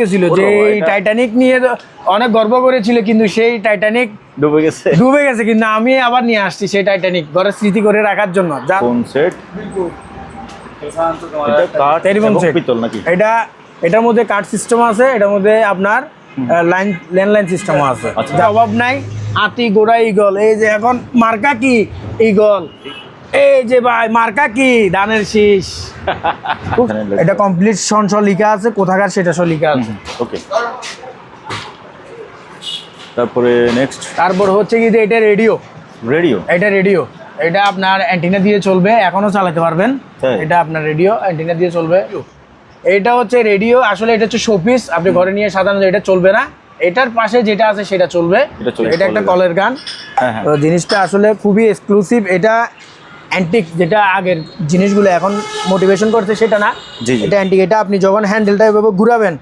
গেছিল যে এই টাইটানিক নিয়ে অনেক গর্ব করেছিল, কিন্তু সেই টাইটানিক ডুবে গেছে কিন্তু আমি আবার নিয়ে আসছি সেই টাইটানিক ঘরে স্মৃতি করে রাখার জন্য। কোন সেট? এটা কাঠ এবং পিতল নাকি? এটার মধ্যে কাঠ সিস্টেম আছে, এটার মধ্যে আপনার ল্যান্ডলাইন সিস্টেমও আছে। যা অভাব নাই। হাতি ঘোড়া ঈগল, এই যে এখন মার্কা কি ঈগল, এই যে ভাই মার্কা কি ধানের শীষ। এটা কমপ্লিট সনস লেখা আছে, কোথাকার সেটা সব লেখা আছে। ওকে, তারপরে নেক্সট। তারপর হচ্ছে কি যে এটা রেডিও, এটা আপনার অ্যান্টিনা দিয়ে চলবে, এখনো চালাতে পারবেন। এটা আপনার রেডিও অ্যান্টিনা দিয়ে চলবে। এটা হচ্ছে রেডিও, আসলে এটা হচ্ছে শোপিস, আপনি ঘরে নিয়ে সাধারণত এটা চলবে না। এটার পাশে যেটা আছে সেটা চলবে। এটা একটা কলের গান। তো জিনিসটা আসলে খুবই এক্সক্লুসিভ। এটা অ্যান্টিক, যেটা আগের জিনিসগুলো এখন মোটিভেশন করছে সেটা না, এটা অ্যান্টিক। এটা আপনি যখন হ্যান্ডেলটা এভাবে ঘুরাবেন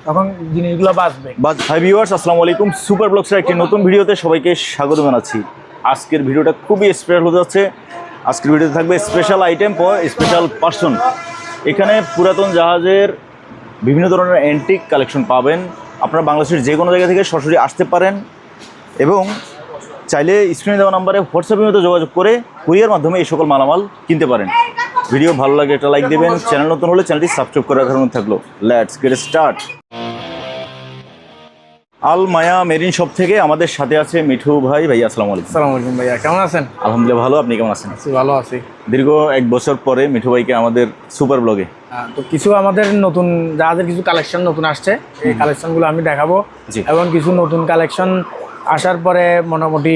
তখন জিনিসগুলো বাঁচবে। হাই ভিউয়ার্স, আসসালামু আলাইকুম। সুপার ব্লগসের একটি নতুন ভিডিওতে সবাইকে স্বাগত জানাচ্ছি। আজকের ভিডিওটা খুবই স্পেশাল হতে যাচ্ছে। আজকের ভিডিওতে থাকবে special item for special person. এখানে পুরাতন জাহাজের বিভিন্ন ধরনের অ্যান্টিক কালেকশন পাবেন। আপনারা বাংলাদেশের যে কোনো জায়গা থেকে সরাসরি আসতে পারেন এবং চাইলে স্ক্রিনে দেওয়া নাম্বারে হোয়াটসঅ্যাপের মধ্যে যোগাযোগ করে কুরিয়ার মাধ্যমে এই সকল মালামাল কিনতে পারেন। ভিডিও ভালো লাগে একটা লাইক দেবেন, চ্যানেল নতুন হলে চ্যানেলটি সাবস্ক্রাইব করে রাখার মধ্যে থাকলো। Let's get start. Al Maya marine shop থেকে আমাদের সাথে আছে মিঠু ভাই। ভাইয়া আসসালামু আলাইকুম। আসসালামু আলাইকুম ভাইয়া, কেমন আছেন? আলহামদুলিল্লাহ ভালো, আপনি কেমন আছেন? ভালো আছি। দীর্ঘ 1 বছর পরে মিঠু ভাইকে আমাদের সুপার ব্লগে। তো কিছু আমাদের নতুন জাহাজের কিছু কালেকশন নতুন আসছে, এই কালেকশনগুলো আমি দেখাবো। এবং কিছু নতুন কালেকশন আসার পরে মোটামুটি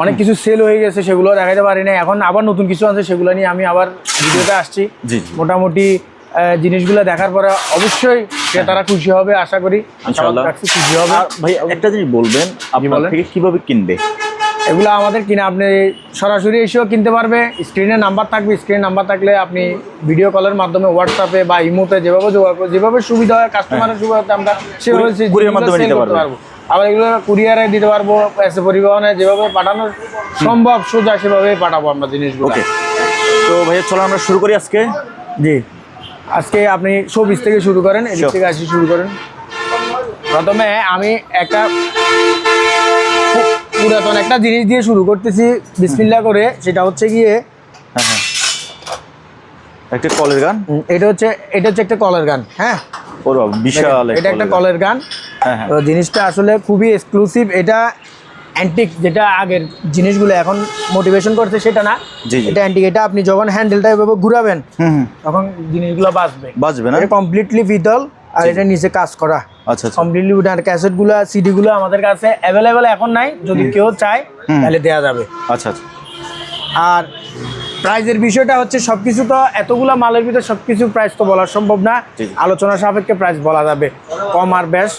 অনেক কিছু সেল হয়ে গেছে, সেগুলো দেখাতে পারি না। এখন আবার নতুন কিছু আছে, সেগুলো নিয়ে আমি আবার ভিডিওতে আসছি। মোটামুটি জিনিসগুলো দেখার পরে অবশ্যই ক্রেতারা খুশি হবে, আশা করি ইনশাআল্লাহ খুশি হবে। ভাই একটা জিনিস বলবেন, আপনার থেকে কিভাবে কিনবে? এগুলো আমাদের কিনা আপনি সরাসরি এসেও কিনতে পারবে। স্ক্রিনে নাম্বার থাকবে, স্ক্রিনে নাম্বার থাকলে আপনি ভিডিও কলের মাধ্যমে হোয়াটসঅ্যাপে বা ইমোতে যেভাবে সুবিধা হয়, কাস্টমারের সুবিধা আমরা সেভাবে কুরিয়ার মাধ্যমে নিতে পারবো। আবার এগুলো কুরিয়ারে দিতে পারবো, এসে পরিবহনে যেভাবে পাঠানো সম্ভব সোজা সেভাবে পাঠাবো আমরা জিনিসগুলো। ওকে, তো ভাইয়া চলো আমরা শুরু করি আজকে। জি, আজকে আপনি শোপিস থেকে শুরু করেন, এদিক থেকে আসি শুরু করেন। প্রথমে আমি একটা পুরাতন একটা জিনিস দিয়ে শুরু করতেছি বিসমিল্লাহ করে, সেটা হচ্ছে গিয়ে একটা কলের গান। এটা হচ্ছে একটা কলের গান। হ্যাঁ, বিশাল এটা একটা কলের গান। তো জিনিসটা আসলে খুবই এক্সক্লুসিভ। এটা অ্যান্টিক, যেটা আগের জিনিসগুলো এখন মোটিভেশন করছে সেটা না, এটা অ্যান্টিক। এটা আপনি যখন হ্যান্ডেলটা এভাবে ঘুরাবেন তখন জিনিসগুলো বাঁচবে না। এটা কমপ্লিটলি পিতল, আর এটা নিচে কাজ করা। আচ্ছা, কমপ্লিটলি উড। আর ক্যাসেটগুলো সিডিগুলো আমাদের কাছে অ্যাভেলেবেল এখন নাই, যদি কেউ চায় তাহলে দেওয়া যাবে। আচ্ছা আচ্ছা। আর প্রাইজের বিষয়টা হচ্ছে, সবকিছু তো এতগুলো মালের ভিতরে সবকিছু প্রাইস তো বলা সম্ভব না, আলোচনা সাপেক্ষে প্রাইস বলা যাবে, কম আর বেশ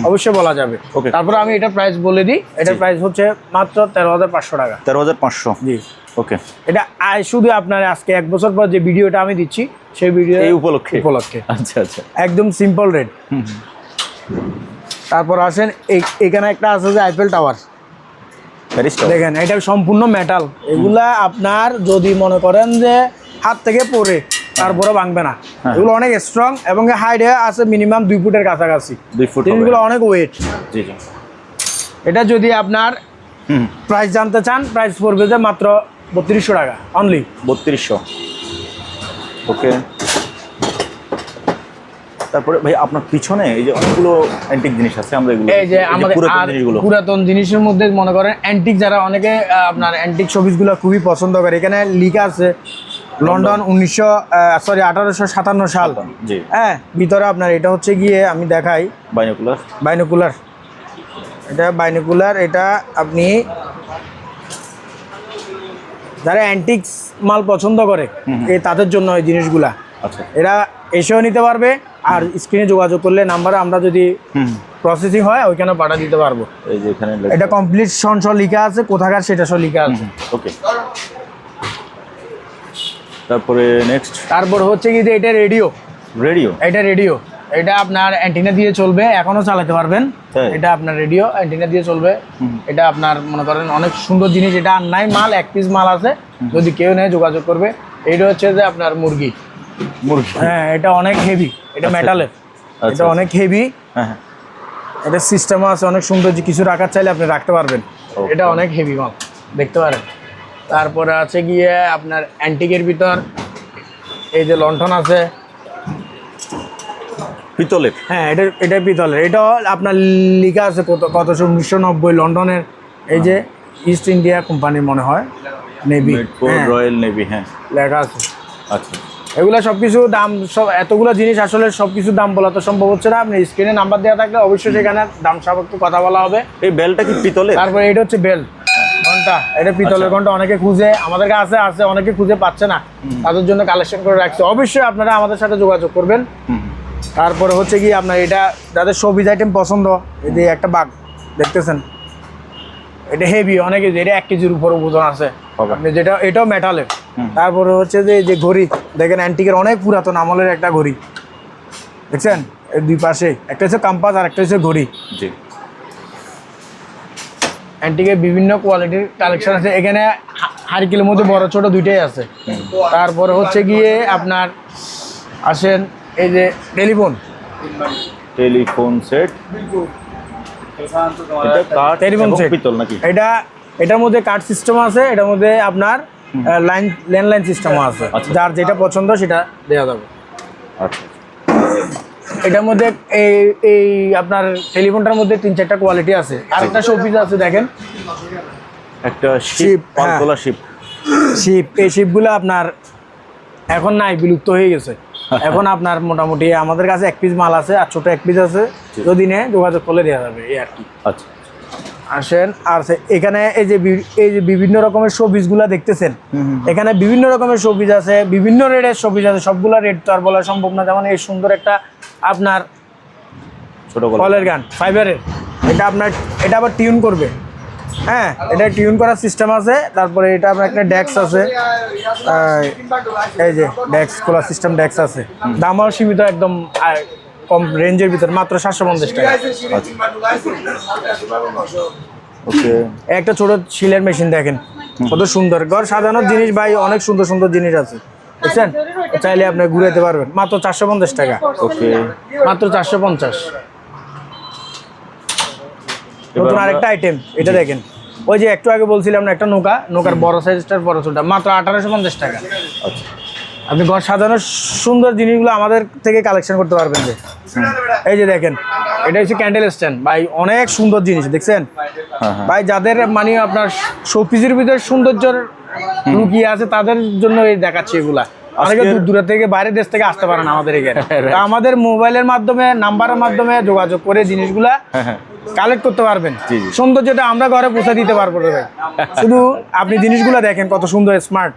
অবশ্যই বলা যাবে। তারপর আমি এটা প্রাইস বলে দিই। এটার প্রাইস হচ্ছে মাত্র 13,500 টাকা। 13,500। জি, ওকে। এটা শুধু আপনার আজকে 1 বছর পর যে ভিডিওটা আমি দিচ্ছি সেই ভিডিও এই উপলক্ষে। আচ্ছা আচ্ছা, একদম সিম্পল রেট। তারপর আসেন, এখানে একটা আছে যে আইফেল টাওয়ার, দেখেন এটা সম্পূর্ণ মেটাল। এগুলা আপনার যদি মনে করেন যে হাত থেকে পড়ে তারপরে ভাঙবে না, এগুলো অনেক স্ট্রং এবং হাইটে আছে মিনিমাম 2 ফুটের কাছাকাছি। 2 ফুট, এগুলো অনেক ওয়েট। এটা যদি আপনার প্রাইস জানতে চান, প্রাইস পড়বে যে মাত্র 3200 টাকা অনলি। 3200। ওকে। তারপরে ভাই আপনার পিছনে এই যে অনেকগুলো অ্যান্টিক জিনিস আছে, আমরা এগুলো এই যে আমাদের পুরাতন জিনিসের মধ্যে মনে করেন অ্যান্টিক, যারা অনেকে আপনার অ্যান্টিক শোপিসগুলো খুবই পছন্দ করে। এখানে লেখা আছে লন্ডন 1857 সাল। হ্যাঁ, ভিতরে আপনার এটা হচ্ছে গিয়ে আমি দেখাই, বাইনোকুলার। এটা বাইনোকুলার। এটা আপনি যারা অ্যান্টিক্স মাল পছন্দ করে তাদের জন্য এই জিনিসগুলা। আচ্ছা, এরা এসেও নিতে পারবে, আর স্ক্রিনে যোগাযোগ করলে নাম্বারে আমরা যদি প্রসেসিং হয় ওইখানে পাঠিয়ে দিতে পারবো। এই যে এখানে এটা কমপ্লিট সনস লেখা আছে, কোথাকার সেটা সব লেখা আছে। ওকে। তারপরে নেক্সট। তারপর হচ্ছে কি যে এটা রেডিও। এটা আপনার অ্যান্টিনা দিয়ে চলবে, এখনো চালাতে পারবেন। এটা আপনার রেডিও অ্যান্টিনা দিয়ে চলবে। এটা আপনার মনে করেন অনেক সুন্দর জিনিস। এটা আর নাই মাল, 1 পিস মাল আছে, যদি কেউ নেয় যোগাযোগ করবে। এটা হচ্ছে যে আপনার মুরগি। হ্যাঁ, এটা অনেক হেভি, এটা মেটালের, এটা অনেক হেভি। হ্যাঁ হ্যাঁ এটা সিস্টেমও আছে অনেক সুন্দর, যে কিছু রাখার চাইলে আপনি রাখতে পারবেন। এটা অনেক হেভি মাল, দেখতে পারেন। তারপরে আছে গিয়ে আপনার অ্যান্টিকের ভিতর এই যে লণ্ঠন আছে পিতলের। হ্যাঁ, এটা পিতলের। এটা আপনার লেখা আছে কতশো 1990 লন্ডনের, এই যে ইস্ট ইন্ডিয়া কোম্পানির মনে হয়, নেভি, রয়্যাল নেভি, হ্যাঁ লেখা আছে। আচ্ছা, এগুলো সব কিছু দাম, সব এতগুলো জিনিস আসলে সব কিছু দাম বলা তো সম্ভব হচ্ছে না। আপনি স্ক্রিনে নাম্বার দেওয়া থাকলে অবশ্যই সেখানে দাম সাপেক্ষে কথা বলা হবে। এই বেলটা কি পিতলের? তারপরে এটা হচ্ছে বেল ঘন্টা, এটা পিতলের ঘন্টা। অনেকে খুঁজে, আমাদের কাছে আছে, অনেকে খুঁজে পাচ্ছে না, তাদের জন্য কালেকশন করে রাখছে। অবশ্যই আপনারা আমাদের সাথে যোগাযোগ করবেন। তারপরে হচ্ছে কি আপনার এটা যাদের শোপিস আইটেম পছন্দ, এই যে একটা বাঘ দেখতেছেন, এটা হেভি অনেক, এটা 1 কেজির উপর ওজন আছে আপনি, যেটা এটাও মেটালের। তারপরে হচ্ছে যে ঘড়ি দেখেন, অ্যান্টিকের অনেক পুরাতন আমলের একটা ঘড়ি দেখছেন, এর দুই পাশে একটা হচ্ছে কম্পাস আর একটা হচ্ছে ঘড়ি। জি, অ্যান্টিকের বিভিন্ন কোয়ালিটির কালেকশন আছে এখানে। হারকিলের মধ্যে বড় ছোট দুইটাই আছে। তারপরে হচ্ছে গিয়ে আপনার আসেন এই যে টেলিফোন সেট, এটা কাঠ টেলিফোন সেট, পিতল নাকি? এটার মধ্যে কার্ড সিস্টেম আছে, এটার মধ্যে আপনার ল্যান্ডলাইন সিস্টেমও আছে। যার যেটা পছন্দ সেটা দেওয়া যাবে। আচ্ছা, এটার মধ্যে এই আপনার টেলিফোনটার মধ্যে 3-4টা কোয়ালিটি আছে। আরেকটা শোপিস আছে দেখেন, একটা শিপ, পালতোলা শিপ। এই শিপগুলো আপনার এখন নাই, বিলুপ্ত হয়ে গেছে। এখন আপনার মোটামুটি আমাদের কাছে 1 পিস মাল আছে আর ছোট 1 পিস আছে, যদি নেয় যোগাযোগ করলে দেওয়া যাবে, এই আর কি। আচ্ছা, আসেন। আর এখানে এই যে বিভিন্ন রকমের শোপিসগুলো দেখতেছেন, এখানে বিভিন্ন রকমের শোপিস আছে, বিভিন্ন রেটের শোপিস আছে। সবগুলা রেট তো আর বলা সম্ভব না। যেমন এই সুন্দর একটা আপনার ছোট কলের গান ফাইবারের, এটা আবার টিউন করবে। হ্যাঁ, এটা টিউন করার সিস্টেম আছে। তারপরে এটা আপনার একটা ডেক্স আছে, এই যে ডেক্স খোলার সিস্টেম, ডেক্স আছে। দামও সীমিত, একদম কম রেঞ্জের ভিতর, মাত্র 750 টাকা। ওকে, একটা ছোট শিলের মেশিন দেখেন, কত সুন্দর। ঘর সাজানোর জিনিস ভাই, অনেক সুন্দর সুন্দর জিনিস আছে, বুঝছেন? চাইলে আপনি ঘুরাইতে পারবেন, মাত্র 450 টাকা। ওকে, মাত্র 450। নতুন আরেকটা আইটেম, এটা দেখেন, ওই যে একটু আগে বলছিলাম না, একটা নৌকার বড় সাইজটার বড় ছোটটা, মাত্র 1850 টাকা। আচ্ছা, আপনি ঘর সাজানোর সুন্দর জিনিসগুলো আমাদের থেকে কালেকশন করতে পারবেন। যে এই যে দেখেন, এটা হচ্ছে ক্যান্ডেল স্ট্যান্ড ভাই, অনেক সুন্দর জিনিস দেখছেন ভাই। যাদের মানে আপনার শোপিসের ভিতরে সৌন্দর্যের লুকিয়ে আছে, তাদের জন্য এই দেখাচ্ছি এগুলা। অনেকে দূর থেকে, বাইরের দেশ থেকে আসতে পারেন আমাদের এখানে। আমাদের মোবাইলের মাধ্যমে, নাম্বারের মাধ্যমে যোগাযোগ করে জিনিসগুলা কালেক্ট করতে পারবেন। সৌন্দর্যটা আমরা ঘরে পৌঁছে দিতে পারবো ভাই। শুধু আপনি জিনিসগুলো দেখেন কত সুন্দর, স্মার্ট।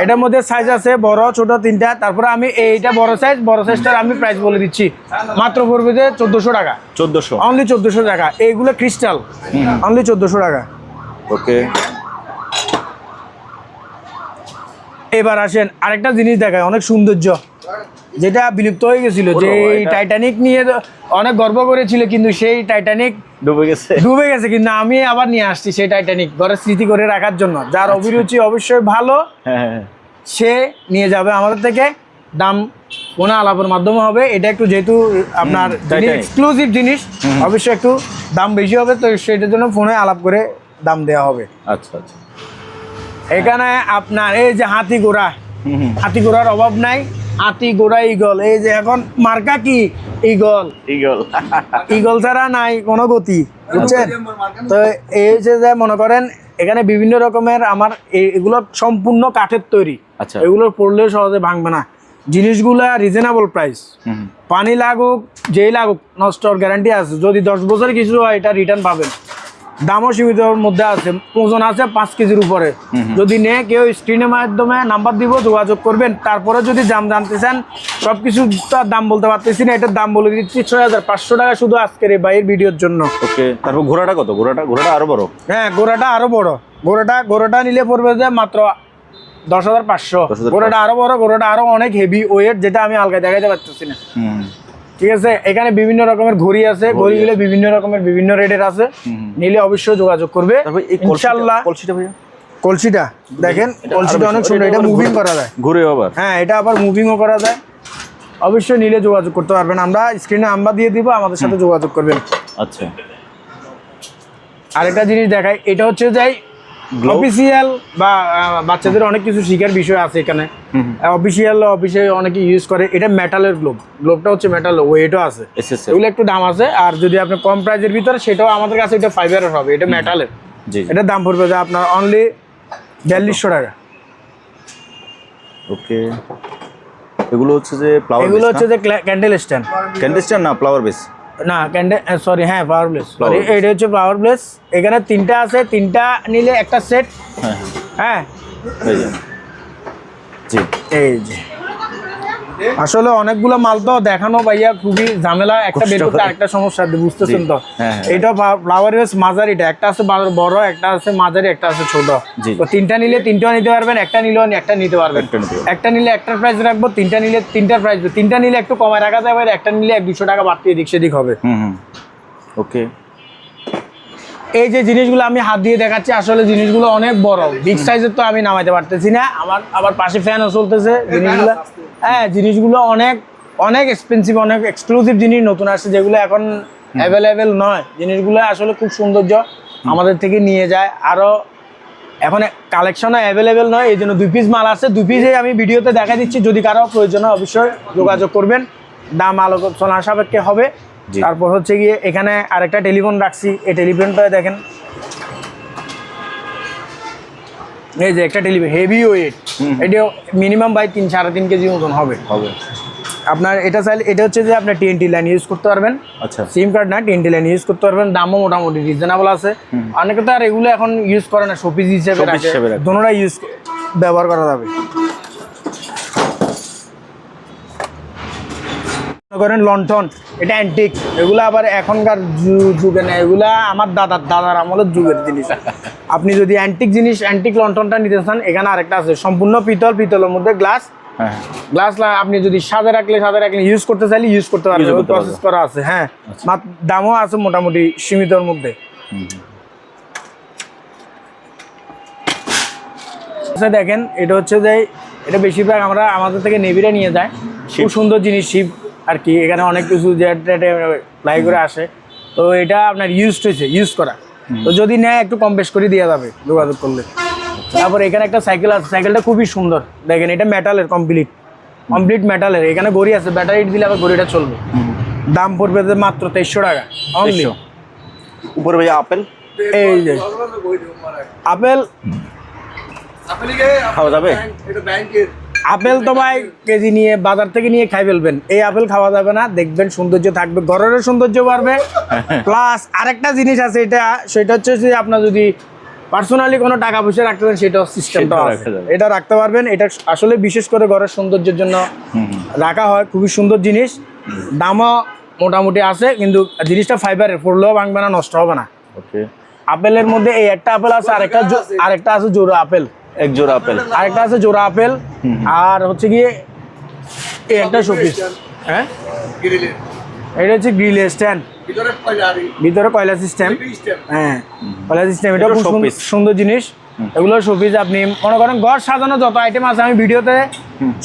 এটার মধ্যে সাইজ আছে বড় ছোট 3টা। তারপরে আমি এইটা বড় সাইজটার আমি প্রাইস বলে দিচ্ছি, মাত্র পড়বে যে 1400 টাকা। 1400, অনলি 1400 টাকা। এইগুলো ক্রিস্টাল, অনলি 1400 টাকা। ওকে, এবার আসেন আরেকটা জিনিস দেখায়, অনেক সৌন্দর্য, যেটা বিলুপ্ত হয়ে গেছিল। যে টাইটানিক নিয়ে অনেক গর্ব করেছিল, কিন্তু সেই টাইটানিক ডুবে গেছে। কিন্তু আমি আবার নিয়ে আসছি সেই টাইটানিক, ঘরের স্মৃতি করে রাখার জন্য। যার অভিরুচি অবশ্যই ভালো, সে নিয়ে যাবে আমাদের থেকে। দাম ফোনে আলাপের মাধ্যমে হবে। এটা একটু যেহেতু আপনার এক্সক্লুসিভ জিনিস, অবশ্যই একটু দাম বেশি হবে, তো সেটার জন্য ফোনে আলাপ করে দাম দেওয়া হবে। আচ্ছা আচ্ছা। এখানে আপনার এই যে হাতি ঘোড়ার অভাব নাই। হাতি ঘোড়া ঈগল, এই যে এখন মার্কা কি ঈগল ছাড়া নাই কোনো গতি, বুঝছেন? তো এই যে মনে করেন এখানে বিভিন্ন রকমের আমার এগুলো সম্পূর্ণ কাঠের তৈরি। আচ্ছা, এগুলো পড়লেও সহজে ভাঙবে না। জিনিসগুলা রিজনেবল প্রাইস। পানি লাগুক, যেই লাগুক, নষ্ট হওয়ার গ্যারান্টি আছে। যদি 10 বছর কিছু হয়, এটা রিটার্ন পাবেন। দামও সীমিত মধ্যে আছে, ওজন আছে 5 কেজির উপরে। যদি নেয় কেউ, স্ক্রিনের মাধ্যমে নাম্বার দিব, যোগাযোগ করবেন। তারপরে যদি দাম জানতে চান, সবকিছু তার দাম বলতে পারতেছি না, এটার দাম বলে দিচ্ছি 6500 টাকা শুধু আজকের এই ভাইয়ের ভিডিওর জন্য। ওকে, তারপর ঘোড়াটা কত? ঘোড়াটা আরো বড়। হ্যাঁ, ঘোড়াটা আরো বড়। ঘোড়াটা নিলে পড়বে যে মাত্র 10,500। ঘোড়াটা আরো বড়, ঘোড়াটা আরো অনেক হেভি ওয়েট, যেটা আমি আলগা দেখাইতে পারতেছি না। ঠিক আছে, এখানে বিভিন্ন রকমের ঘড়ি আছে। ঘড়িগুলো বিভিন্ন রকমের, বিভিন্ন রেটের আছে। নিলে অবশ্যই যোগাযোগ করবে ইনশাআল্লাহ। কলসিটা দেখেন, কলসিটা অনেক সুন্দর। এটা মুভিং করা যায়, ঘুরে আবার। হ্যাঁ, এটা আবার মুভিংও করা যায়। অবশ্যই নিলে যোগাযোগ করতে পারবেন, আমরা স্ক্রিনে নাম্বার দিয়ে দিব, আমাদের সাথে যোগাযোগ করবেন। আচ্ছা, আরেকটা জিনিস দেখাই, এটা হচ্ছে যাই অফিসিয়াল বা বাচ্চাদের অনেক কিছু শিখার বিষয় আছে এখানে। অফিসে অনেকে ইউজ করে, এটা মেটালের গ্লোবটা হচ্ছে মেটাল, ওয়েটও আছে, এগুলো একটু দাম আছে। আর যদি আপনি কম প্রাইজের ভিতরে, সেটাও আমাদের কাছে এটা ফাইবারের হবে, এটা মেটালের। এটার দাম পড়বে যে আপনার অনলি 4200 টাকা। ওকে, এগুলো হচ্ছে যে ফ্লাওয়ার, এগুলো হচ্ছে যে ক্যান্ডেল স্ট্যান্ড না ফ্লাওয়ার বেস, না ক্যান্ডেল, সরি হ্যাঁ পাওয়ার ব্লেস, সরি এটা হচ্ছে পাওয়ার ব্লেস। এখানে 3টা আছে, 3টা নিলে একটা সেট। হ্যাঁ জি, এই যে আসলে অনেকগুলো মাল তো দেখানো ভাইয়া খুবই ঝামেলা, একটা বের করতে আরেকটা সমস্যা, বুঝতেছেন তো। এটা ফ্লাওয়ার বেস মাঝারিটা, একটা আছে বড়, একটা আছে মাঝারি, একটা আছে ছোট। তো 3টা নিলে 3টাও নিতে পারবেন, একটা নিলেও একটা নিতে পারবেন। একটা নিলে একটার প্রাইস রাখবো, 3টা নিলে 3টার প্রাইস, 3টা নিলে একটু কমায় রাখা যাবে, একটা নিলে 100-200 টাকা বাড়তি এদিক সেদিক হবে। ওকে, এই যে জিনিসগুলো আমি হাত দিয়ে দেখাচ্ছি, আসলে জিনিসগুলো অনেক বড়, বিগ সাইজের তো আমি নামাইতে পারতেছি না। আবার পাশে ফ্যানও চলতেছে। জিনিসগুলো হ্যাঁ, জিনিসগুলো অনেক অনেক এক্সপেন্সিভ, অনেক এক্সক্লুসিভ জিনিস নতুন আসছে, যেগুলো এখন অ্যাভেলেবেল নয়। জিনিসগুলো আসলে খুব সৌন্দর্য, আমাদের থেকে নিয়ে যায়। আরও এখন কালেকশনও অ্যাভেলেবেল নয়, এই জন্য 2 পিস মাল আছে, 2 পিসে আমি ভিডিওতে দেখা দিচ্ছি। যদি কারো প্রয়োজন হয় অবশ্যই যোগাযোগ করবেন, দাম আলোচনা সাপেক্ষে হবে। তারপর হচ্ছে গিয়ে এখানে আরেকটা টেলিফোন রাখছি, এই টেলিফোনটা দেখেন, এই যে একটা টেলিফোন হেভি ওয়েট, এটা মিনিমাম 3-3.5 কেজি মতন হবে। আপনার এটা চাইলে, এটা হচ্ছে যে আপনার TNT লাইন ইউজ করতে পারবেন। আচ্ছা, সিম কার্ড না, TNT লাইন ইউজ করতে পারবেন। দামও মোটামুটি রিজনেবল আছে। অনেকে তো আর এগুলো এখন ইউজ করে না, শোপিস হিসেবে রাখে, দোনোটাই ব্যবহার করা যাবে। করেন লন্ঠন, এটা অ্যান্টিক, এগুলো আবার এখনকার যুগে না, এগুলা আমার দাদার আমলের যুগের জিনিস। আপনি যদি অ্যান্টিক জিনিস, অ্যান্টিক লন্ঠনটা নিতে চান, এখানে আরেকটা আছে সম্পূর্ণ পিতলের মধ্যে গ্লাস। আপনি যদি সাজে রাখলে ইউজ করতে চাইলে ইউজ করতে পারবেন, প্রসেস করা আছে। হ্যাঁ, দামও আছে মোটামুটি সীমিতর মধ্যে। দেখেন, এটা হচ্ছে যে এটা বেশিরভাগ আমরা আমাদের থেকে নেভিরা নিয়ে যায়, খুব সুন্দর জিনিস, শিপ আর কি। এখানে অনেক কিছু ফ্লাই করে আসে, তো এটা আপনার ইউজ করা। তো যদি নেয় একটু কম বেশ করে দেওয়া যাবে যোগাযোগ করলে। তারপর এখানে একটা সাইকেল আছে, সাইকেলটা খুবই সুন্দর, দেখেন এটা মেটালের, কমপ্লিট মেটালের। এখানে ঘড়ি আছে, ব্যাটারি দিলে আবার ঘড়িটা চলবে। দাম পড়বে মাত্র 2300 টাকা অনলি। উপরে ভাইয়া আপেল, এই যে আপেল খাওয়া যাবে। আপেল তো ভাই কেজি নিয়ে বাজার থেকে নিয়ে খাই ফেলবেন, এই আপেল খাওয়া যাবে না। দেখবেন সৌন্দর্য থাকবে, ঘরেরও সৌন্দর্য বাড়বে। প্লাস আরেকটা জিনিস আছে, সেটা হচ্ছে যে আপনার যদি পার্সোনালি কোনো টাকা পয়সা রাখতে পারেন, সেটা সিস্টেমটা আছে, এটা রাখতে পারবেন। এটা আসলে বিশেষ করে ঘরের সৌন্দর্যের জন্য রাখা হয়, খুবই সুন্দর জিনিস। দামও মোটামুটি আছে, কিন্তু জিনিসটা ফাইবারের, পড়লেও ভাঙবে না, নষ্ট হবে না। আপেলের মধ্যে এই একটা আপেল আছে, আরেকটা আছে জোড়া আপেল, এক জোড়া আপেল, আরেকটা আছে জোড়া আপেল। আর হচ্ছে গিয়ে এই একটা শোপিস। হ্যাঁ, এটা হচ্ছে গ্রিল স্ট্যান্ড, ভিতরে কয়লা সিস্টেম। হ্যাঁ, কয়লা সিস্টেম, এটা খুব সুন্দর জিনিস। এগুলো শোপিস। আপনি মনে করেন ঘর সাজানো যত আইটেম আছে, আমি ভিডিওতে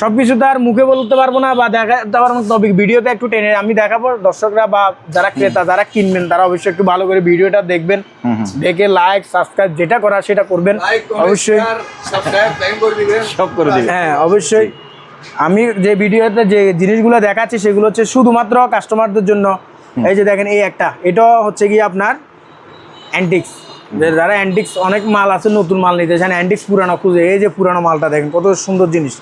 সবকিছু তো আর মুখে বলতে পারবো না বা দেখাতে পারবো না, তবে ভিডিওতে একটু টেনে আমি দেখাবো। দর্শকরা বা যারা ক্রেতা, যারা কিনবেন, তারা অবশ্যই একটু ভালো করে ভিডিওটা দেখবেন, দেখে লাইক সাবস্ক্রাইব যেটা করা সেটা করবেন অবশ্যই, সব করে দিবেন। হ্যাঁ অবশ্যই। আমি যে ভিডিওতে যে জিনিসগুলো দেখাচ্ছি সেগুলো হচ্ছে শুধুমাত্র কাস্টমারদের জন্য। এই যে দেখেন, এই একটা, এটা হচ্ছে গিয়ে আপনার অ্যান্টিক্স। যারা অ্যান্টিক্স, অনেক মাল আছে, নতুন মাল নিতে চান, অ্যান্টিক্স পুরানো খুঁজে, এই যে পুরানো মালটা দেখেন কত সুন্দর জিনিস।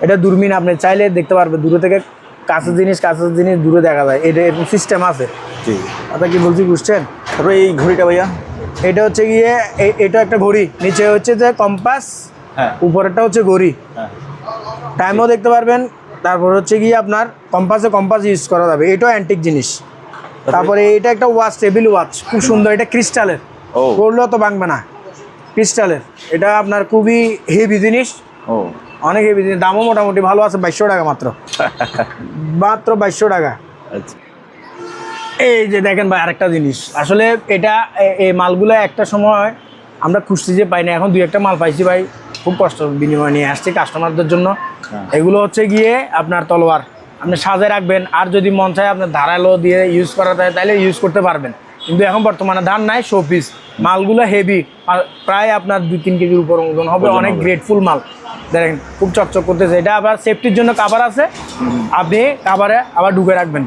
এটা দূরবীন, আপনি চাইলে দেখতে পারবেন দূরে থেকে, কাছের জিনিস দূরে দেখা যায়, এটা এরকম সিস্টেম আছে। আপনার কি বলছি বুঝছেন? তারপরে এই ঘড়িটা ভাইয়া, এটা হচ্ছে গিয়ে এটা একটা ঘড়ি, নিচে হচ্ছে যে কম্পাস, উপরেরটা হচ্ছে ঘড়ি, টাইমও দেখতে পারবেন। তারপর হচ্ছে গিয়ে আপনার কম্পাস ইউজ করা যাবে, এটাও অ্যান্টিক জিনিস। তারপরে এটা একটা ওয়াচ, টেবিল ওয়াচ, খুব সুন্দর, এটা ক্রিস্টালের, করলেও তো ভাঙবে না, ক্রিস্টালের। এটা আপনার খুবই হেভি জিনিস, অনেক হেভি জিনিস। দামও মোটামুটি ভালো আছে, 2200 টাকা মাত্র 2200 টাকা। এই যে দেখেন ভাই, আরেকটা জিনিস, আসলে এটা এই মালগুলো একটা সময় আমরা খুঁজছি যে পাই না, এখন 2-1টা মাল পাইছি ভাই, খুব কষ্ট বিনিময় নিয়ে আসছি কাস্টমারদের জন্য। এগুলো হচ্ছে গিয়ে আপনার তলোয়ার, আপনি সাজে রাখবেন, আর যদি মন চায় আপনার ধারালো দিয়ে ইউজ করা যায় তাহলে ইউজ করতে পারবেন, কিন্তু এখন বর্তমানে ধান নাই, শো পিস। মালগুলো হেভি, প্রায় আপনার 2-3 কেজির উপর ওজন হবে, অনেক গ্রেটফুল মাল। দেখেন খুব চকচক করতেছে। এটা আবার সেফটির জন্য কাভার আছে, আপনি কাভারে আবার ঢুকে রাখবেন।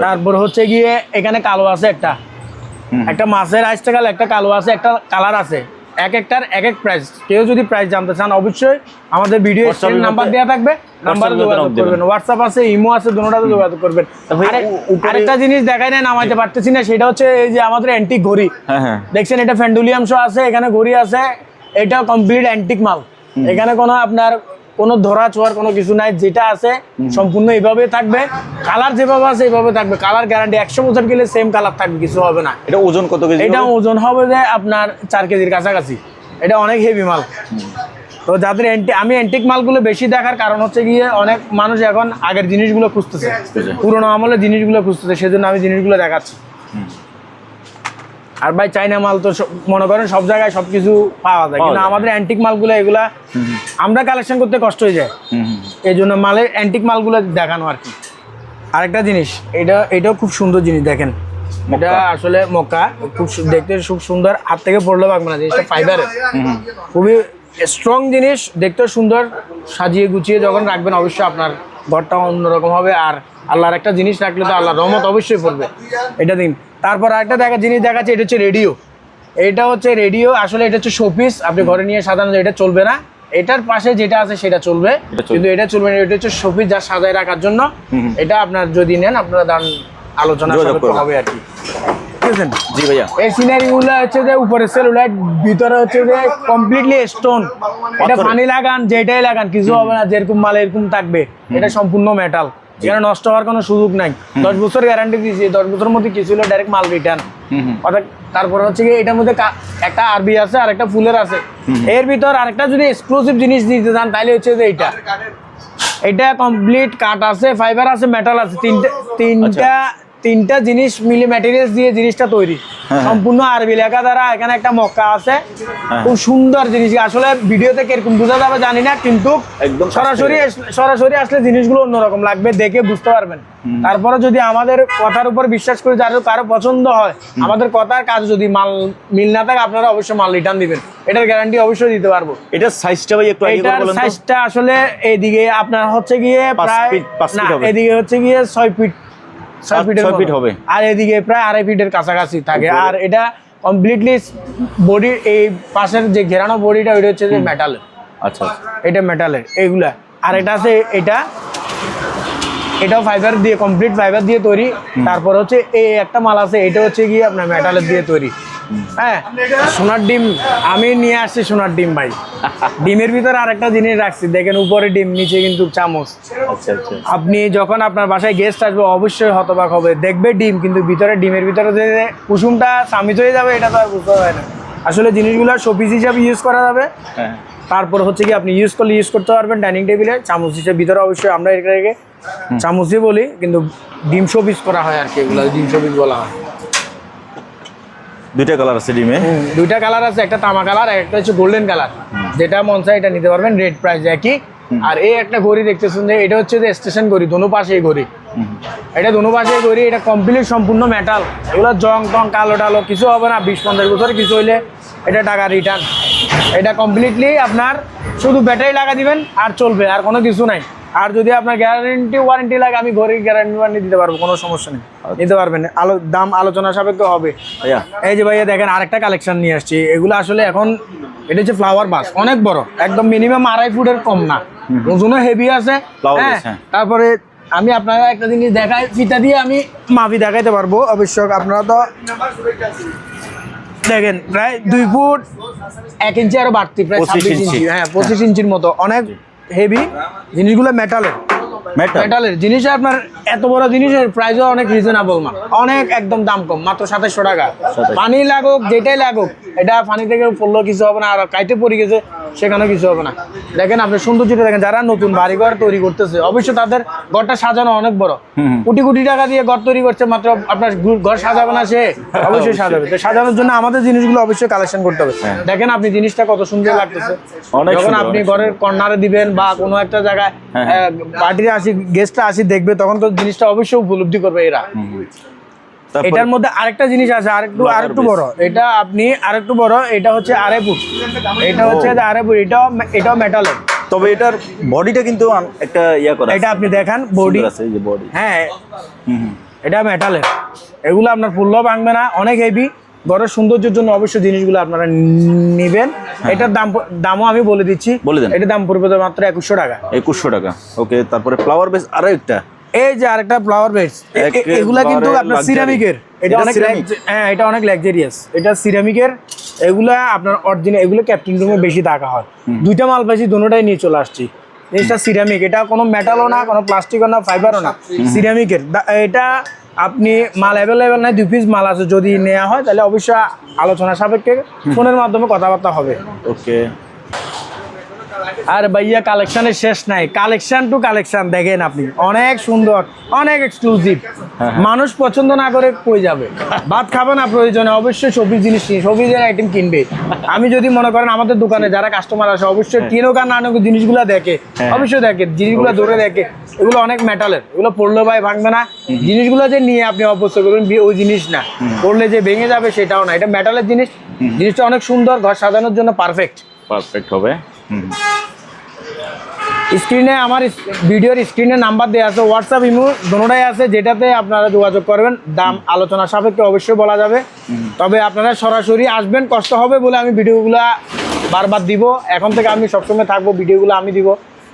তারপর হচ্ছে গিয়ে এখানে কালো আছে একটা মাছের আইস টাকাল, একটা কালো আছে, একটা কালার আছে। এক একটার এক এক প্রাইস। কেউ যদি প্রাইস জানতে চান অবশ্যই আমাদের ভিডিও স্ক্রিনে নাম্বার দেওয়া থাকবে, নাম্বারে যোগাযোগ করবেন। হোয়াটসঅ্যাপ আছে, ইমো আছে, দুটোটাতে যোগাযোগ করবেন। আরেকটা জিনিস দেখাই না, নামাইতে পারতেছি না, সেটা হচ্ছে এই যে আমাদের অ্যান্টিক ঘড়ি দেখছেন, এটা ফ্যান্ডুলিয়াম শো আছে, এখানে ঘড়ি আছে, এটা কমপ্লিট অ্যান্টিক মাল। এখানে কোনো আপনার কোনো ধরা ছোঁয়ার কোনো কিছু নাই, যেটা আছে সম্পূর্ণ এইভাবে থাকবে, কালার যেভাবে আছে এইভাবে থাকবে, কালার গ্যারান্টি। 100 বছর গেলে সেম কালার থাকবে, কিছু হবে না। এটা ওজন কত কেজি? এটা ওজন হবে যে আপনার 4 কেজির কাছাকাছি। এটা অনেক হেভি মাল। তো যাদের আমি অ্যান্টিক মালগুলো বেশি দেখার কারণ হচ্ছে গিয়ে অনেক মানুষ এখন আগের জিনিসগুলো খুঁজতেছে, পুরোনো আমলের জিনিসগুলো খুঁজতেছে, সেজন্য আমি জিনিসগুলো দেখাচ্ছি। আর ভাই চাইনা মাল তো মনে করেন সব জায়গায় সবকিছু পাওয়া যায়, কিন্তু আমাদের অ্যান্টিক মালগুলো এগুলা আমরা কালেকশন করতে কষ্ট হয়ে যায়, এই জন্য মালের অ্যান্টিক মালগুলো দেখানো আর কি। আরেকটা জিনিস, এটাও খুব সুন্দর জিনিস, দেখেন এটা আসলে মক্কা, খুব দেখতে খুব সুন্দর, হাত থেকে পড়লে পারবে না। জিনিসটা ফাইবারের, খুবই স্ট্রং জিনিস, দেখতেও সুন্দর, সাজিয়ে গুছিয়ে যখন রাখবেন অবশ্যই আপনার ঘরটা অন্যরকম হবে। আর আল্লাহর একটা জিনিস রাখলে তো আল্লাহর রহমত অবশ্যই পড়বে, এটা দিন। তারপর আরেকটা জিনিস দেখাচ্ছে, এটা হচ্ছে রেডিও। এটা হচ্ছে রেডিও, আসলে এটা হচ্ছে শোপিস, আপনি ঘরে নিয়ে সাধারণত এটা চলবে না, এটার পাশে যেটা আছে সেটা চলবে, কিন্তু এটা চলবে না। এটা হচ্ছে শোপিস, যা সাজায় রাখার জন্য। এটা আপনার যদি নেন আপনারা দান আলোচনা হবে আর কি। জি ভাইয়া, এই সিনারিগুলো হচ্ছে যে উপরে সেলুলাইট, ভিতরে হচ্ছে যে কমপ্লিটলি স্টোন। এটা পানি লাগান, যেটাই লাগান কিছু হবে না, যেরকম মাল এরকম থাকবে। এটা সম্পূর্ণ মেটাল, এখানে নষ্ট হওয়ার কোনো সুযোগ নাই। 10 বছর গ্যারান্টি দিয়েছি, 10 বছরের মধ্যে কিছু হলে ডাইরেক্ট মাল রিটার্ন। অর্থাৎ তারপরে হচ্ছে কি এটার মধ্যে একটা আরবি আছে আর একটা ফুলের আছে। এর ভিতর আরেকটা যদি এক্সক্লুসিভ জিনিস দিতে চান তাহলে হচ্ছে যে এটা কমপ্লিট কাঠ আছে, ফাইবার আছে, মেটাল আছে, তিনটা জিনিস মিলে ম্যাটেরিয়ালস দিয়ে জিনিসটা তৈরি, সম্পূর্ণ আরবি লেখা দ্বারা। এখানে একটা মক্কা আছে, খুব সুন্দর জিনিস। আসলে ভিডিওতে কিরকম বোঝা যাবে জানি না, কিন্তু একদম সরাসরি আসলে জিনিসগুলো অন্যরকম লাগবে, দেখে বুঝতে পারবেন। তারপরে যদি আমাদের কথার উপর বিশ্বাস করে কারো পছন্দ হয়, আমাদের কথার কাজ যদি মাল মিল না থাকে, আপনারা অবশ্যই মাল রিটার্ন দিবেন, এটার গ্যারান্টি অবশ্যই দিতে পারবো। এটার সাইজটা ভাই একটু আইডিয়া বলেন তো। সাইজটা আসলে এইদিকে আপনার হচ্ছে গিয়ে প্রায় না, এদিকে হচ্ছে গিয়ে 6 ফিট হবে, আর এদিকে প্রায় 2.5 ফিটের কাছাকাছি থাকে। আর এটা কমপ্লিটলি বডি, এই পাশের যে ঘেরানো বডিটা ওইটা হচ্ছে যে মেটালের। আচ্ছা, এটা মেটালের এইগুলা। আর এটা আছে, এটাও ফাইবার দিয়ে, কমপ্লিট ফাইবার দিয়ে তৈরি। তারপর হচ্ছে এই একটা মাল আছে, এটা হচ্ছে গিয়ে আপনার মেটালের দিয়ে তৈরি। হ্যাঁ, সোনার ডিম আমি নিয়ে আসছি, সোনার ডিম ভাই। ডিমের ভিতরে আরেকটা জিনিস রাখছি, দেখেন উপরে ডিম, নিচে কিন্তু চামচ। আপনি যখন আপনার বাসায় গেস্ট আসবে অবশ্যই হতবাক হবে, দেখবে ডিম, কিন্তু ভিতরে ডিমের ভিতরে যে কুসুমটা সামিজ হয়ে যাবে এটা তো আর বুঝতে পারে না। আসলে জিনিসগুলো শোপিস হিসাবে ইউজ করা যাবে। তারপর হচ্ছে কি আপনি ইউজ করতে পারবেন ডাইনিং টেবিলে। চামচ হিসেবে ভিতরে অবশ্যই আমরা এটাকে চামচই বলি, কিন্তু ডিম শোপিস করা হয় আর কি, এগুলো ডিম শোপিস বলা হয়। দুইটা কালার আছে ডিমে, দুইটা কালার আছে, একটা তামা কালার, একটা হচ্ছে গোল্ডেন কালার। যেটা মন চায় এটা নিতে পারবেন, রেড প্রাইস একই। আর এই একটা ঘড়ি দেখতেছেন যে এটা হচ্ছে যে স্টেশন ঘড়ি, দোনো পাশে ঘড়ি, এটা দোনো পাশে ঘড়ি, এটা কমপ্লিট সম্পূর্ণ মেটাল। এগুলো জং টং কালো টালো কিছু হবে না, 20-15 বছর কিছু হইলে এটা টাকা রিটার্ন। এটা কমপ্লিটলি আপনার শুধু ব্যাটারি লাগা দিবেন আর চলবে, আর কোনো কিছু নাই। আর যদি আপনার গ্যারান্টি ওয়ারেন্টি লাগে, আমি ঘড়ির গ্যারান্টি ওয়ারেন্টি দিতে পারবো, কোনো সমস্যা নেই, নিতে পারবেন। দাম আলোচনা সাপেক্ষ হবে। এই যে ভাইয়া দেখেন আরেকটা কালেকশন নিয়ে আসছি, এগুলো আসলে এখন এটা হচ্ছে ফ্লাওয়ার বাস, অনেক বড়, একদম মিনিমাম 2.5 ফুটের কম না, ওজনও হেভি আছে। হ্যাঁ, তারপরে আমি আপনারা একটা জিনিস দেখাই, ফিতা দিয়ে আমি মাপি দেখাইতে পারবো অবশ্যই। আপনারা তো দেখেন প্রায় 2 ফুট 1 ইঞ্চি আরো বাড়তি, প্রায় 26 ইঞ্চি। হ্যাঁ, 25 ইঞ্চির মতো, অনেক হেভি জিনিসগুলো। মেটালের জিনিস, আপনার এত বড় জিনিসের প্রাইসও অনেক রিজনেবল, অনেক একদম দাম কম, মাত্র 2700 টাকা। পানি লাগুক যেটাই লাগুক, এটা পানি থেকে পড়লো কিছু হবে না, আর কাইটে পড়ে গেছে সেখানেও কিছু হবে না। দেখেন আপনি সৌন্দর্যটা দেখেন, যারা নতুন বাড়িঘর তৈরি করতেছে অবশ্যই তাদের ঘরটা সাজানো অনেক বড়, কোটি কোটি টাকা দিয়ে ঘর তৈরি করছে, মাত্র আপনার ঘর সাজাবে না সে? অবশ্যই সাজাবে। তো সাজানোর জন্য আমাদের জিনিসগুলো অবশ্যই কালেকশন করতে হবে। দেখেন আপনি জিনিসটা কত সুন্দর লাগতেছে, যখন আপনি ঘরের কর্নারে দিবেন বা কোনো একটা জায়গায় পার্টিতে আসি, গেস্টরা আসি দেখবে, তখন তো জিনিসটা অবশ্যই উপলব্ধি করবে এরা। এটার মধ্যে আরেকটা জিনিস আছে, আরেকটু বড়, এটা আপনি আরেকটু বড়, এটা হচ্ছে 2.5 ফুট, এটা হচ্ছে 2.5 ফুট, এটাও মেটালের। তবে এটার বডিটা কিন্তু একটা ইয়া করা, এটা আপনি দেখেন বডি আছে, এই যে বডি, হ্যাঁ এটা মেটালের। এগুলো আপনার ফুলও ভাঙবে না, অনেক হেভি। ঘরের সৌন্দর্যের জন্য অবশ্যই জিনিসগুলো আপনারা নিবেন। এটার দামও আমি বলে দিচ্ছি, এটার দাম পড়বে মাত্র 2100 টাকা। 2100 টাকা, ওকে। তারপরে ফ্লাওয়ার বেস আরো একটা, এই যে আরেকটা ফ্লাওয়ার বেস, এগুলা কিন্তু আপনার সিরামিকের, এটা অনেক হ্যাঁ এটা অনেক লাক্সারিয়াস, এটা সিরামিকের। এগুলা আপনার অরিজিনাল, এগুলো ক্যাপ্টেন রুমে বেশি টাকা হয়। দুইটা মাল পাইছি, দুটোটাই নিয়ে চলে আসছি। জিনিসটা সিরামিক, এটা কোনো মেটালও না, কোনো প্লাস্টিকও না, ফাইবারও না, সিরামিকের। এটা আপনি মাল অ্যাভেলেবেল নাই, 2 পিস মাল আছে, যদি নেওয়া হয় তাহলে অবশ্যই আলোচনা সাপেক্ষে ফোনের মাধ্যমে কথাবার্তা হবে। ওকে। আর ভাইয়া কালেকশনের শেষ নাই, কালেকশন টু কালেকশন দেখেন আপনি, অনেক সুন্দর, অনেক এক্সক্লুসিভ। মানুষ পছন্দ না করে কই যাবে? ভাত খাবে না প্রয়োজনে, অবশ্যই সবজি জিনিস, সবজির আইটেম কিনবে। আমি যদি মনে করেন আমাদের দোকানে যারা কাস্টমার আসে অবশ্যই কিনুক আর না নিক, জিনিসগুলো দেখে, অবশ্যই দেখে, জিনিসগুলো ধরে দেখে। এগুলো অনেক মেটালের, এগুলো পড়লে ভাই ভাঙবে না। জিনিসগুলো যে নিয়ে আপনি অবস্থা করবেন ওই জিনিস না, পড়লে যে ভেঙে যাবে সেটাও না, এটা মেটালের জিনিস। জিনিসটা অনেক সুন্দর, ঘর সাজানোর জন্য পারফেক্ট হবে। স্ক্রিনে আমার ভিডিওর স্ক্রিনে নাম্বার দেওয়া আছে, হোয়াটসঅ্যাপ ইমো দুটোটাই আছে, যেটাতে আপনারা যোগাযোগ করবেন। দাম আলোচনা সাপেক্ষে অবশ্যই বলা যাবে, তবে আপনারা সরাসরি আসবেন, কষ্ট হবে বলে আমি ভিডিওগুলো বারবার দিব। এখন থেকে আমি সবসময় থাকবো, ভিডিওগুলো আমি দিব।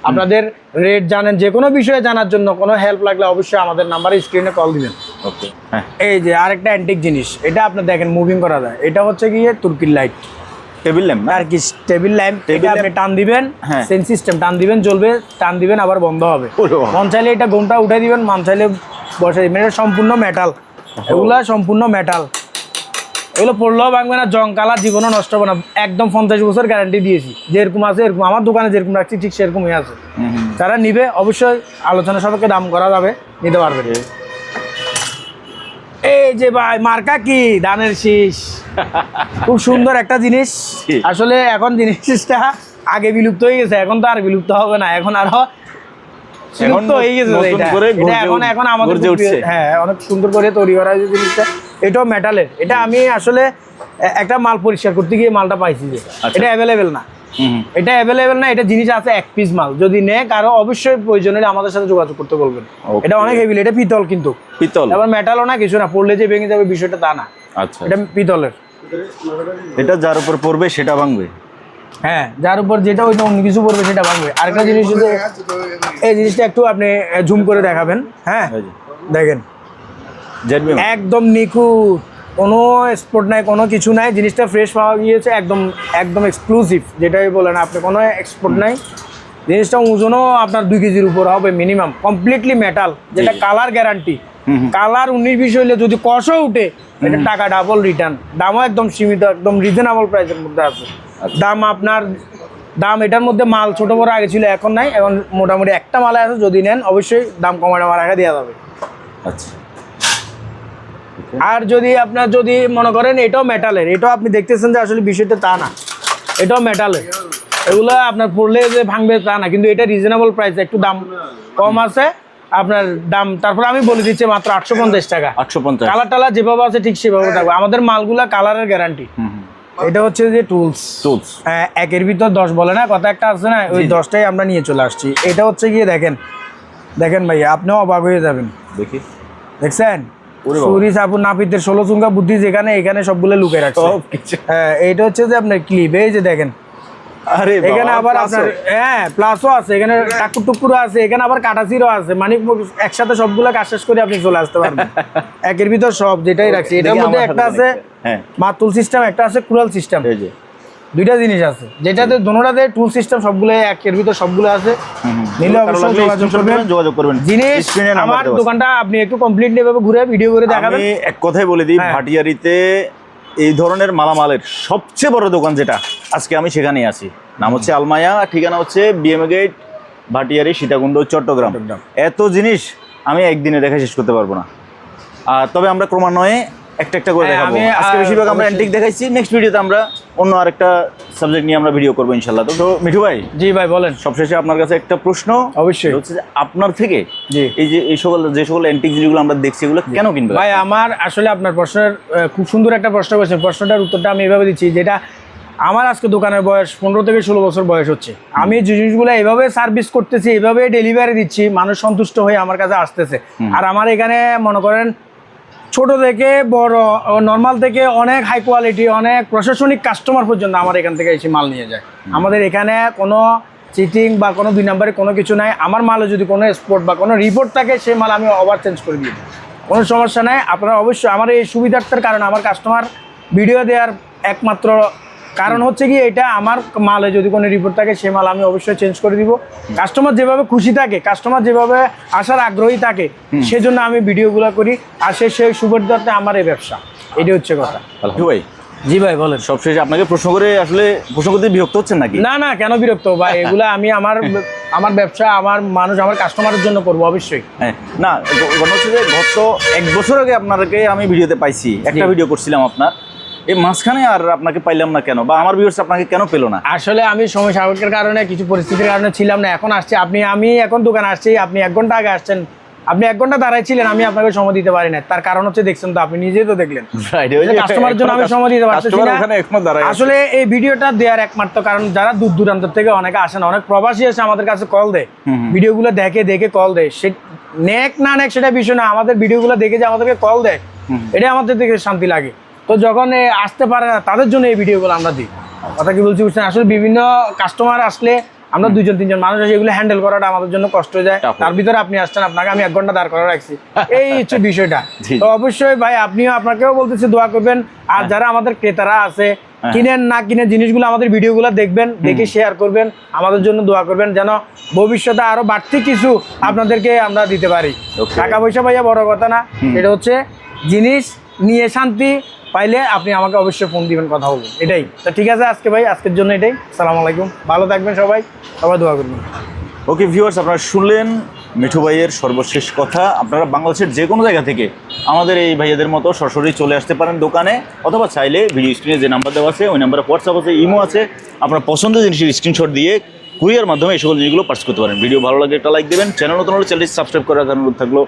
আপনাদের রেট জানেন, যে কোনো বিষয়ে জানার জন্য কোনো হেল্প লাগলে অবশ্যই আমাদের নাম্বারে স্ক্রিনে কল দিবেন। ওকে। এই যে আরেকটা অ্যান্টিক জিনিস, এটা আপনি দেখেন মুভিং করা যায়, এটা হচ্ছে গিয়ে তুর্কির লাইট, টেবিল ল্যাম্প আর কি টেবিল ল্যাম্প। আপনি টান দিবেন, সেন সিস্টেম, টান দিবেন জ্বলবে, টান দিবেন আবার বন্ধ হবে। মন চাইলে এটা ঘুমটা উঠে দিবেন, মন চাইলে বসে দিবেন। এটা সম্পূর্ণ মেটাল, এগুলা সম্পূর্ণ মেটাল, এগুলো পড়লেও ভাঙবে না, জং কালার জীবনও নষ্ট হবে না। একদম 50 বছর গ্যারান্টি দিয়েছি, যেরকম আছে এরকম, আমার দোকানে যেরকম রাখছি ঠিক সেরকমই আছে। যারা নিবে অবশ্যই আলোচনা সাপেক্ষে দাম করা যাবে, নিতে পারবে। এই যে ভাই মার্কা কি, ধানের শীষ, খুব সুন্দর একটা জিনিস। আসলে এখন জিনিসটা আগে বিলুপ্ত হয়ে গেছে, এখন তো আর বিলুপ্ত হবে না, এখন আরো বিলুপ্ত হয়ে গেছে। এখন আমাদের হ্যাঁ অনেক সুন্দর করে তৈরি করা হয়েছে জিনিসটা। এটাও মেটালের, এটা আমি আসলে একটা মাল পরিষ্কার করতে গিয়ে মালটা পাইছি যে এটা অ্যাভেলেবেল না, এটা অ্যাভেলেবেল না, এটা জিনিস আছে 1 পিস মাল। যদি নেয় কারো অবশ্যই প্রয়োজন হলে আমাদের সাথে যোগাযোগ করতে বলবেন। এটা অনেক হেভি, এটা পিতল, কিন্তু পিতল, আবার মেটালও না, কিছু না, পড়লে যে ভেঙে যাবে বিষয়টা তা না। আচ্ছা, এটা পিতলের। এটা যার উপর পড়বে সেটা ভাঙবে, হ্যাঁ যার উপর যেটা ওইটা অন্য কিছু পড়বে সেটা ভাঙবে। আরেকটা জিনিস হচ্ছে এই জিনিসটা একটু আপনি জুম করে দেখাবেন। হ্যাঁ দেখেন একদম নিখুঁত, কোনো স্পট নাই, কোনো কিছু নাই, জিনিসটা ফ্রেশ পাওয়া গিয়েছে, একদম একদম এক্সক্লুসিভ, যেটাই বলেন আপনি, কোনো এক্সপোর্ট নাই। জিনিসটা ওজনও আপনার 2 কেজির উপর হবে মিনিমাম, কমপ্লিটলি মেটাল, যেটা কালার গ্যারান্টি। কালার 19-20 হইলে যদি কষও উঠে, এটা টাকা ডাবল রিটার্ন। দামও একদম সীমিত, একদম রিজনেবল প্রাইসের মধ্যে আছে। দাম আপনার দাম এটার মধ্যে মাল ছোট বড় আগে ছিল, এখন নাই, এখন মোটামুটি একটা মালে আছে, যদি নেন অবশ্যই দাম কমানো রাখা দেওয়া যাবে। আচ্ছা। আর যদি আপনার যদি মনে করেন এটাও মেটালের, এটাও আপনি দেখতেছেন যে আসলে বিষয়টা তা না, এটাও মেটালের। এগুলো আপনার পড়লে যে ভাঙবে তা না, কিন্তু এটা রিজনেবল প্রাইস, একটু দাম কম আছে আপনার দাম। তারপরে আমি বলে দিচ্ছি মাত্র 850 টাকা। 850, কালার টালার যেভাবে আছে ঠিক সেভাবে থাকবে। আমাদের মালগুলা কালারের গ্যারান্টি। এটা হচ্ছে যে টুলস, একের ভিতর 10 বলে না, কথা একটা আছে না, ওই 10টাই আমরা নিয়ে চলে আসছি। এটা হচ্ছে গিয়ে দেখেন, দেখেন ভাইয়া আপনিও অবাক হয়ে যাবেন। দেখি, দেখছেন চুরি চাপুর নাপিতের 16 চুঙ্গা বুদ্ধি, যেখানে এখানে সবগুলো লুকে রাখছে। হ্যাঁ এইটা হচ্ছে যে আপনার ক্লিপ, এই যে দেখেন, আরে এখানে আবার আপনার হ্যাঁ প্লাসও আছে, এখানে টাকুর টুকুরও আছে, এখানে আবার কাটাচিরও আছে, মানে একসাথে সবগুলো কাজ শেষ করে আপনি চলে আসতে পারবেন। একের ভিতর সব যেটাই রাখছি। এটার মধ্যে একটা আছে মাতুল সিস্টেম, একটা আছে কুড়াল সিস্টেম, দুইটা জিনিস আছে, যেটাতে দোনোটাতে টুল সিস্টেম সবগুলো একের ভিতর সবগুলো আছে। নিলে অবশ্যই যোগাযোগ করবেন। জিনিস আমার দোকানটা আপনি একটু কমপ্লিটলি ভাবে ঘুরে ভিডিও করে দেখাবেন। আমি এক কথাই বলে দিই, ভাটিয়ারিতে এই ধরনের মালামালের সবচেয়ে বড় দোকান যেটা আজকে আমি সেখানেই আছি। নাম হচ্ছে আলমায়া, ঠিকানা হচ্ছে বিএমএ গেট, ভাটিয়ারি, সীতাকুণ্ড, চট্টগ্রাম। এত জিনিস আমি একদিনে দেখা শেষ করতে পারবো না। তবে আমরা ক্রমান্বয়ে একটা একটা করে দেখাবো। আজকে বেশিরভাগ আমরা অ্যান্টিক দেখাইছি, নেক্সট ভিডিওতে আমরা অন্য আরেকটা সাবজেক্ট নিয়ে আমরা ভিডিও করবো ইনশাল্লাহ। তো মিঠু ভাই, জি ভাই বলেন। সবশেষে আপনার কাছে একটা প্রশ্ন অবশ্যই হচ্ছে যে আপনার থেকে জি এই যে সকল অ্যান্টিক জিনিসগুলো আমরা দেখছি এগুলো কেন কিনবে ভাই? আমার আসলে আপনার প্রশ্নের খুব সুন্দর একটা প্রশ্ন করেছেন। প্রশ্নটার উত্তরটা আমি এভাবে দিচ্ছি, যেটা আমার আজকে দোকানের বয়স 15 থেকে 16 বছর বয়স হচ্ছে। আমি যে জিনিসগুলো এইভাবে সার্ভিস করতেছি, এইভাবে ডেলিভারি দিচ্ছি, মানুষ সন্তুষ্ট হয়ে আমার কাছে আসতেছে। আর আমার এখানে মনে করেন ছোট থেকে বড়, নর্মাল থেকে অনেক হাই কোয়ালিটি, অনেক প্রশাসনিক কাস্টমার পর্যন্ত আমার এখান থেকে এসে মাল নিয়ে যায়। আমাদের এখানে কোনো চিটিং বা কোনো 2 নম্বরে কোনো কিছু নাই। আমার মালে যদি কোনো স্পট বা কোনো রিপোর্ট থাকে, সেই মাল আমি ওভার চেঞ্জ করে দিই, কোনো সমস্যা নাই। আপনারা অবশ্যই আমার এই সুবিধার্থের কারণে আমার কাস্টমার ভিডিও দেওয়ার একমাত্র কারণ হচ্ছে কি, এটা আমার মালে যদি কোনো রিপোর্ট থাকে সেই মাল আমি অবশ্যই চেঞ্জ করে দিব। কাস্টমার যেভাবে খুশি থাকে, কাস্টমার যেভাবে আসার আগ্রহী থাকে, সেজন্য আমি ভিডিওগুলো করি। আর সেই সুবিধার্থে আমার এই ব্যবসা, এটাই হচ্ছে কথা। ভাই জি ভাই বলেন। সবশেষে আপনাকে প্রশ্ন করে আসলে প্রশ্ন করতে বিরক্ত হচ্ছেন নাকি? না না, কেন বিরক্ত ভাই? এগুলো আমি আমার ব্যবসা, আমার মানুষ, আমার কাস্টমারের জন্য করবো অবশ্যই। হ্যাঁ, না ঘটনা হচ্ছে যে গত 1 বছর আগে আপনাকে আমি ভিডিওতে পাইছি, একটা ভিডিও করছিলাম আপনার, এই মাঝখানে আর আপনাকে পাইলাম না কেন, বা আমার ভিউয়ার্স আপনাকে কেন পেলো না? আসলে আমি সময় সাপেক্ষের কারণে, কিছু পরিস্থিতির কারণে ছিলাম না। এখন আসছি, আমি এখন দোকানে আসছি, আপনি 1 ঘন্টা আগে আসছেন, আপনি 1 ঘন্টা দাঁড়াই ছিলেন, আমি আপনাকে সময় দিতে পারি না। তার কারণ হচ্ছে দেখছেন তো, আপনি নিজেই তো দেখলেন, কাস্টমারের জন্য আমি সময় দিতে পারতেছি না। আসলে এই ভিডিওটা দেওয়ার একমাত্র কারণ, যারা দূর দূরান্ত থেকে অনেকে আসেন, অনেক প্রবাসী এসে আমাদের কাছে কল দেয়, ভিডিওগুলো দেখে কল দেয়। সে নেক না নেক সেটা বিষয় না, আমাদের ভিডিওগুলো দেখে যে আমাদেরকে কল দেয়, এটা আমাদের দেখে শান্তি লাগে। তো যখন আসতে পারে না, তাদের জন্য এই ভিডিওগুলো আমরা দিই। কথা কি বলছি বুঝছেন? আসলে বিভিন্ন কাস্টমার আসলে আমরা 2-3 মানুষ আছে, এগুলো হ্যান্ডেল করাটা আমাদের জন্য কষ্ট হয়ে যায়। তার ভিতরে আপনি আসছেন, আপনাকে আমি 1 ঘন্টা দাঁড় করা রাখছি, এই হচ্ছে বিষয়টা। তো অবশ্যই ভাই, আপনাকেও বলতেছি দোয়া করবেন। আর যারা আমাদের ক্রেতারা আছে, কিনেন না কিনে জিনিসগুলো আমাদের ভিডিওগুলো দেখবেন, দেখে শেয়ার করবেন, আমাদের জন্য দোয়া করবেন, যেন ভবিষ্যতে আরো বাড়তি কিছু আপনাদেরকে আমরা দিতে পারি। টাকা পয়সা ভাইয়া বড় কথা না, এটা হচ্ছে জিনিস নিয়ে শান্তি পাইলে আপনি আমাকে অবশ্যই ফোন দিবেন, কথা বলবেন, এটাই তো। ঠিক আছে আজকে ভাই, আজকের জন্য এটাই। আসসালামু আলাইকুম, ভালো থাকবেন সবাই, দোয়া করবেন। ওকে ভিউয়ার্স, আপনারা শুনলেন মিঠু ভাইয়ের সর্বশেষ কথা। আপনারা বাংলাদেশের যে কোনো জায়গা থেকে আমাদের এই ভাইয়াদের মতো সরাসরি চলে আসতে পারেন দোকানে, অথবা চাইলে ভিডিও স্ক্রিনে যে নাম্বার দেওয়া আছে ওই নাম্বারে হোয়াটসঅ্যাপ আছে, ইমো আছে, আপনার পছন্দের জিনিসের স্ক্রিনশট দিয়ে কুরিয়ার মাধ্যমে এই সকল জিনিসগুলো পার্স করতে পারেন। ভিডিও ভালো লাগলে একটা লাইক দেবেন, চ্যানেল নতুন হলে চ্যানেলটি সাবস্ক্রাইব করার অনুরোধ থাকলো।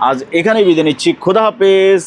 আজ এখানেই বিদায় নিচ্ছি, খোদা হাফেজ।